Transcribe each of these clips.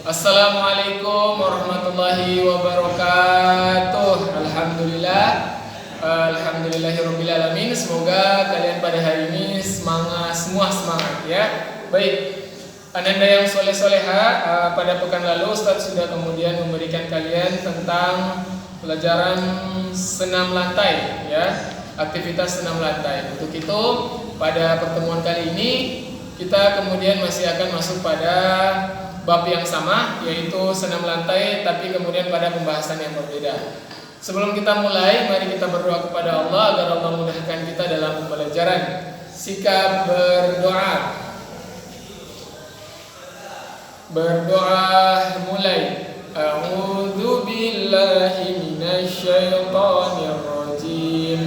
Assalamualaikum warahmatullahi wabarakatuh. Alhamdulillahirabbil alamin. Semoga kalian pada hari ini semua semangat ya. Baik. Ananda yang soleh-soleha, pada pekan lalu Ustadz sudah kemudian memberikan kalian tentang pelajaran senam lantai ya, aktivitas senam lantai. Untuk itu pada pertemuan kali ini kita kemudian masih akan masuk pada bab yang sama, yaitu senam lantai, tapi kemudian pada pembahasan yang berbeda. Sebelum kita mulai, mari kita berdoa kepada Allah agar Allah mudahkan kita dalam pembelajaran. Sikap berdoa. Berdoa mulai. A'udzu billahi minasyaitonir rajim.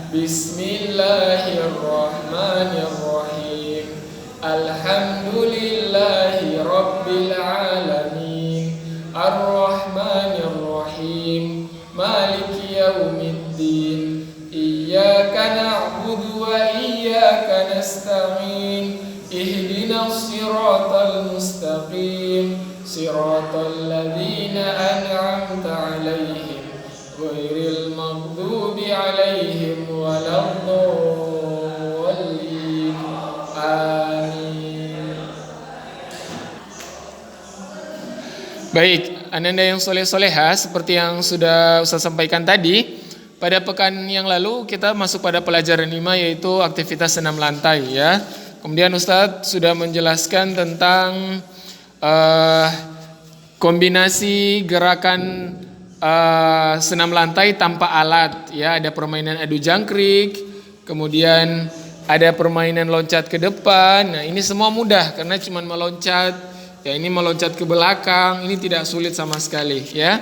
Bismillahirrahmanirrahim. Alhamdulillahi rabbil alamin. Ar-Rahmanir Rahim. Maliki yaumiddin. Iyyaka na'budu wa iyyaka nasta'in. Ihdinas siratal mustaqim. Siratal ladzina an'amta 'alaihim ghairil maghdubi 'alaihim waladdallin. Amin. Baik, ananda yang soleh-soleha, seperti yang sudah Ustaz sampaikan tadi, pada pekan yang lalu kita masuk pada pelajaran 5, yaitu aktivitas senam lantai ya. Kemudian Ustaz sudah menjelaskan tentang kombinasi gerakan senam lantai tanpa alat ya. Ada permainan adu jangkrik, kemudian ada permainan loncat ke depan. Nah, ini semua mudah karena cuma meloncat. Ya, ini meloncat ke belakang, ini tidak sulit sama sekali ya.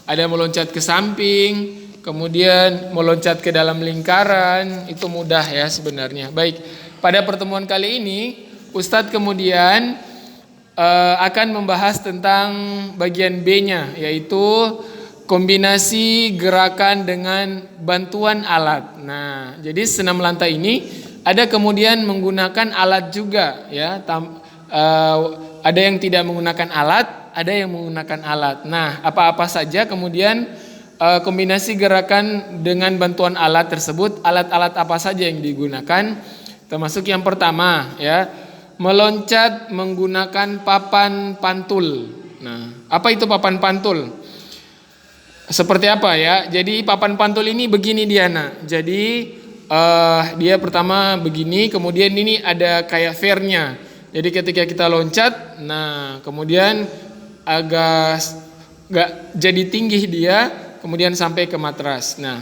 Ada meloncat ke samping, kemudian meloncat ke dalam lingkaran, itu mudah ya sebenarnya. Baik, pada pertemuan kali ini Ustadz kemudian akan membahas tentang bagian B-nya, yaitu kombinasi gerakan dengan bantuan alat. Nah, jadi senam lantai ini ada kemudian menggunakan alat juga ya. Ada yang tidak menggunakan alat, ada yang menggunakan alat. Nah, apa-apa saja kemudian kombinasi gerakan dengan bantuan alat tersebut, alat-alat apa saja yang digunakan? Termasuk yang pertama ya, meloncat menggunakan papan pantul. Nah, apa itu papan pantul? Seperti apa ya? Jadi papan pantul ini begini dia nak. Jadi dia pertama begini, kemudian ini ada kayak fairnya. Jadi ketika kita loncat, nah kemudian agak gak jadi tinggi dia, kemudian sampai ke matras. Nah,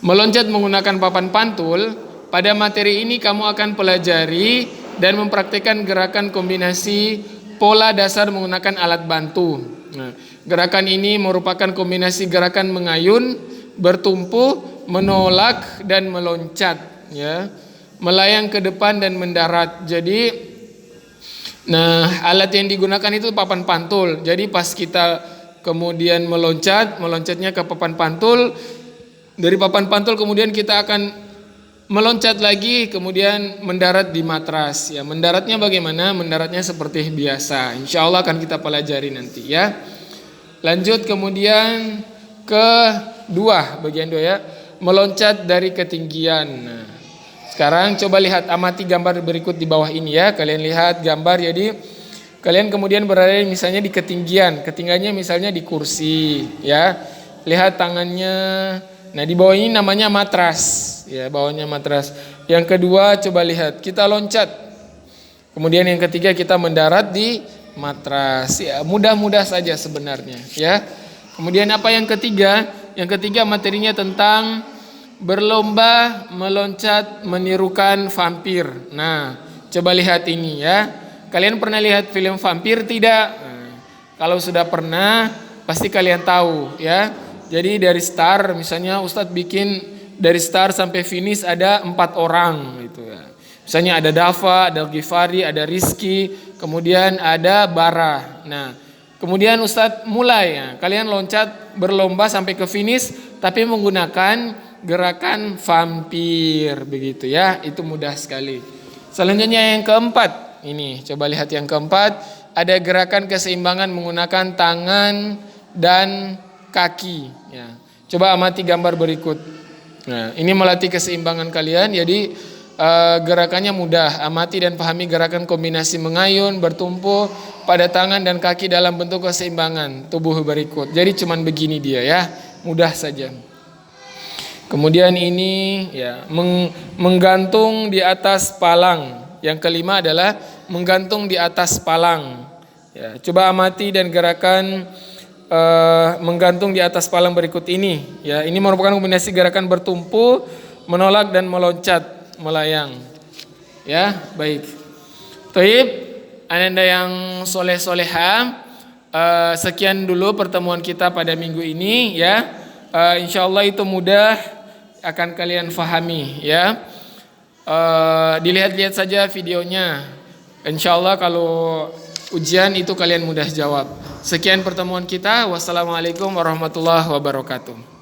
meloncat menggunakan papan pantul, pada materi ini kamu akan pelajari dan mempraktikkan gerakan kombinasi pola dasar menggunakan alat bantu. Nah, gerakan ini merupakan kombinasi gerakan mengayun, bertumpu, menolak dan meloncat ya. Melayang ke depan dan mendarat. Jadi alat yang digunakan itu papan pantul. Jadi pas kita kemudian meloncatnya ke papan pantul, dari papan pantul kemudian kita akan meloncat lagi, kemudian mendarat di matras ya. Mendaratnya bagaimana? Mendaratnya seperti biasa. Insya Allah akan kita pelajari nanti ya. Lanjut kemudian ke bagian 2 ya, meloncat dari ketinggian. Nah, sekarang coba lihat, amati gambar berikut di bawah ini ya. Kalian lihat gambar, jadi kalian kemudian berada misalnya di ketinggiannya misalnya di kursi ya. Lihat tangannya. Nah, di bawah ini namanya matras ya, bawahnya matras. Yang kedua coba lihat, kita loncat. Kemudian yang ketiga kita mendarat di matras ya. Mudah-mudah saja sebenarnya ya. Kemudian apa yang ketiga? Yang ketiga materinya tentang berlomba meloncat menirukan vampir. Nah, coba lihat ini ya. Kalian pernah lihat film vampir tidak? Nah, kalau sudah pernah, pasti kalian tahu ya. Jadi dari start, misalnya Ustadz bikin dari start sampai finish ada 4 orang gitu ya. Misalnya ada Dava, ada Ghifari, ada Rizky, kemudian ada Bara. Nah, kemudian Ustadz mulai ya. Kalian loncat berlomba sampai ke finish, tapi menggunakan gerakan vampir begitu ya. Itu mudah sekali. Selanjutnya yang keempat, ini coba lihat yang keempat, ada gerakan keseimbangan menggunakan tangan dan kaki. Ya. Coba amati gambar berikut. Nah, ini melatih keseimbangan kalian. Jadi gerakannya mudah. Amati dan pahami gerakan kombinasi mengayun, bertumpu pada tangan dan kaki dalam bentuk keseimbangan tubuh berikut. Jadi cuman begini dia ya, mudah saja. Kemudian ini ya menggantung di atas palang. Yang kelima adalah menggantung di atas palang. Ya, coba amati dan gerakan menggantung di atas palang berikut ini. Ya, ini merupakan kombinasi gerakan bertumpu, menolak dan meloncat, melayang. Ya, baik. Taib, Anda yang soleh-soleha, sekian dulu pertemuan kita pada minggu ini ya. Insyaallah itu mudah akan kalian fahami ya. Dilihat-lihat saja videonya. Insyaallah kalau ujian itu kalian mudah jawab. Sekian pertemuan kita. Wassalamualaikum warahmatullahi wabarakatuh.